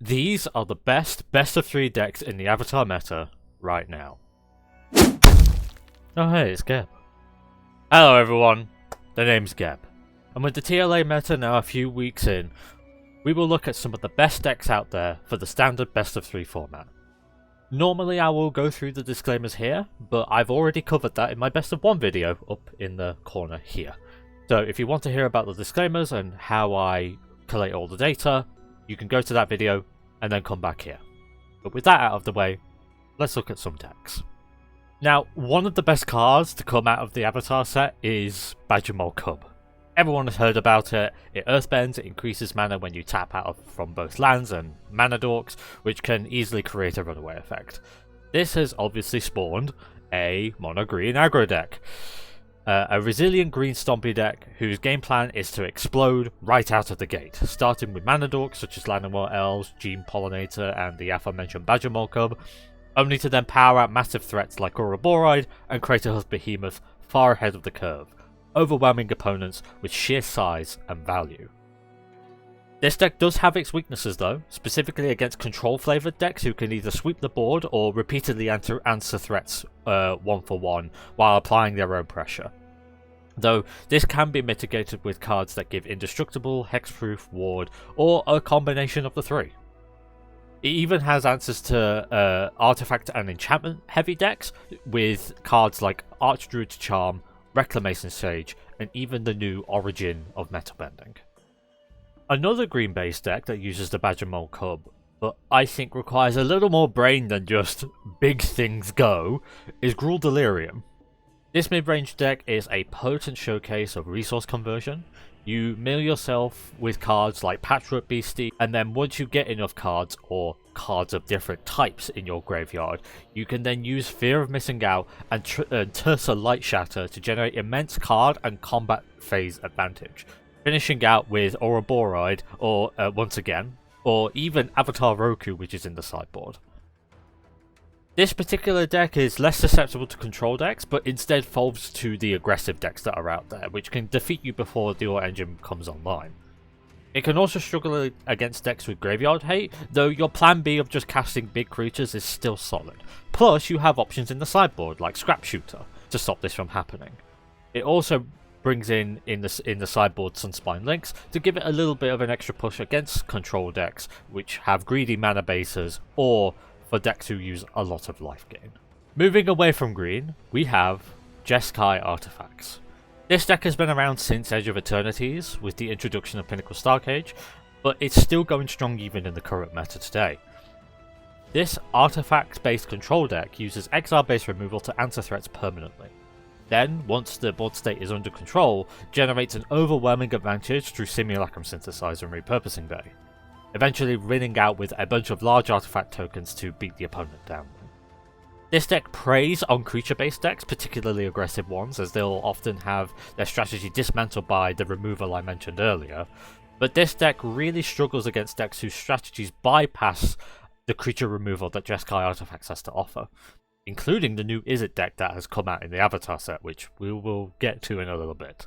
These are the best of 3 decks in the Avatar meta right now. Oh hey, it's Geb. Hello everyone, the name's Geb. And with the TLA meta now a few weeks in, we will look at some of the best decks out there for the standard best of 3 format. Normally I will go through the disclaimers here, but I've already covered that in my best of 1 video up in the corner here. So if you want to hear about the disclaimers and how I collate all the data, you can go to that video and then come back here. But with that out of the way, let's look at some decks. Now, one of the best cards to come out of the Avatar set is Badgermole Cub. Everyone has heard about it. It earthbends, it increases mana when you tap out from both lands and mana dorks, which can easily create a runaway effect. This has obviously spawned a mono green aggro deck. A resilient green Stompy deck whose game plan is to explode right out of the gate, starting with mana dorks such as Llanowar Elves, Gene Pollinator and the aforementioned Badgermole Cub, only to then power out massive threats like Ouroboroid and Kratos Behemoth far ahead of the curve, overwhelming opponents with sheer size and value. This deck does have its weaknesses though, specifically against control flavoured decks who can either sweep the board or repeatedly answer threats 1 for 1 while applying their own pressure. Though this can be mitigated with cards that give indestructible, hexproof, ward, or a combination of the 3. It even has answers to artifact and enchantment heavy decks with cards like Archdruid's Charm, Reclamation Sage, and even the new Origin of Metabending. Another green based deck that uses the Badgermole Cub, but I think requires a little more brain than just big things go, is Gruul Delirium. This mid-range deck is a potent showcase of resource conversion. You mill yourself with cards like Patchwork Beastie, and then once you get enough cards, or cards of different types in your graveyard, you can then use Fear of Missing Out and Tursa Light Shatter to generate immense card and combat phase advantage, finishing out with Ouroboroid, or once again, or even Avatar Roku, which is in the sideboard. This particular deck is less susceptible to control decks, but instead folds to the aggressive decks that are out there, which can defeat you before your engine comes online. It can also struggle against decks with graveyard hate, though your plan B of just casting big creatures is still solid. Plus, you have options in the sideboard, like Scrap Shooter, to stop this from happening. It also brings in the sideboard Sunspine Links to give it a little bit of an extra push against control decks, which have greedy mana bases, or for decks who use a lot of life gain. Moving away from green, we have Jeskai Artifacts. This deck has been around since Edge of Eternities with the introduction of Pinnacle Starcage, but it's still going strong even in the current meta today. This artifact-based control deck uses exile-based removal to answer threats permanently. Then, once the board state is under control, generates an overwhelming advantage through Simulacrum Synthesizer and Repurposing Bay, eventually winning out with a bunch of large artifact tokens to beat the opponent down. This deck preys on creature-based decks, particularly aggressive ones, as they'll often have their strategy dismantled by the removal I mentioned earlier, but this deck really struggles against decks whose strategies bypass the creature removal that Jeskai Artifacts has to offer, including the new Izzet deck that has come out in the Avatar set, which we will get to in a little bit.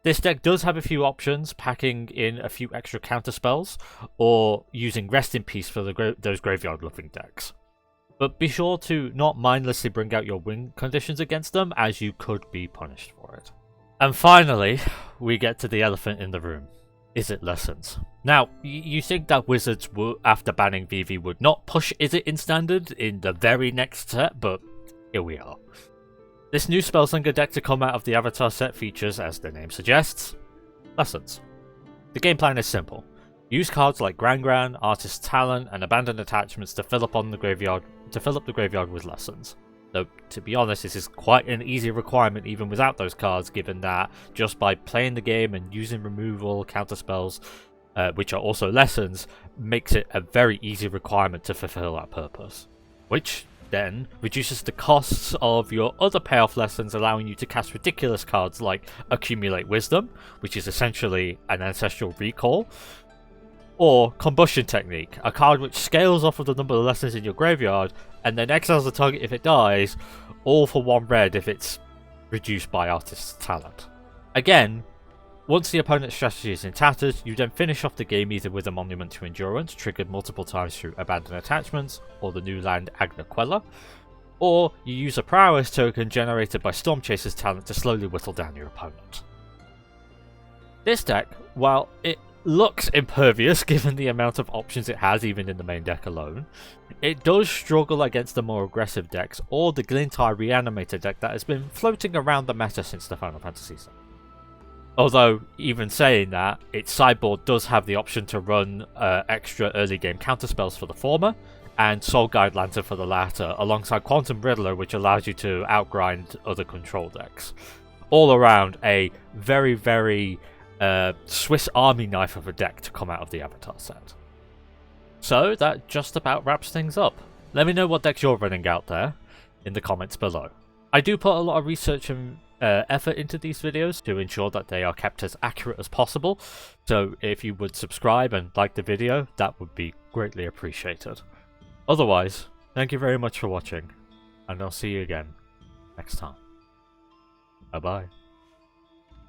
This deck does have a few options, packing in a few extra counter spells, or using Rest in Peace for those graveyard-loving decks. But be sure to not mindlessly bring out your win conditions against them, as you could be punished for it. And finally, we get to the elephant in the room, Izzet Lessons. Now, you think that Wizards, after banning Vivi, would not push Izzet in Standard in the very next set, but here we are. This new Spellslinger deck to come out of the Avatar set features, as the name suggests, Lessons. The game plan is simple. Use cards like Gran, Artist's Talent, and Abandoned Attachments to fill up the graveyard with Lessons. Though, to be honest, this is quite an easy requirement even without those cards, given that just by playing the game and using removal, counterspells, which are also Lessons, makes it a very easy requirement to fulfill that purpose. Which then reduces the costs of your other payoff lessons, allowing you to cast ridiculous cards like Accumulate Wisdom, which is essentially an Ancestral Recall, or Combustion Technique, a card which scales off of the number of lessons in your graveyard and then exiles the target if it dies, all for 1 red if it's reduced by Artist's Talent. Again, Once the opponent's strategy is in tatters, you then finish off the game either with a Monument to Endurance, triggered multiple times through Abandoned Attachments, or the new land Agna Queller, or you use a Prowess token generated by Stormchaser's talent to slowly whittle down your opponent. This deck, while it looks impervious given the amount of options it has even in the main deck alone, it does struggle against the more aggressive decks or the Glintar Reanimator deck that has been floating around the meta since the Final Fantasy set. Although, even saying that, its sideboard does have the option to run extra early game counterspells for the former, and Soul Guide Lantern for the latter, alongside Quantum Riddler, which allows you to outgrind other control decks. All around, a very, very Swiss Army knife of a deck to come out of the Avatar set. So, that just about wraps things up. Let me know what decks you're running out there in the comments below. I do put a lot of research and effort into these videos to ensure that they are kept as accurate as possible, so if you would subscribe and like the video, that would be greatly appreciated. Otherwise, thank you very much for watching, and I'll see you again next time. Bye bye.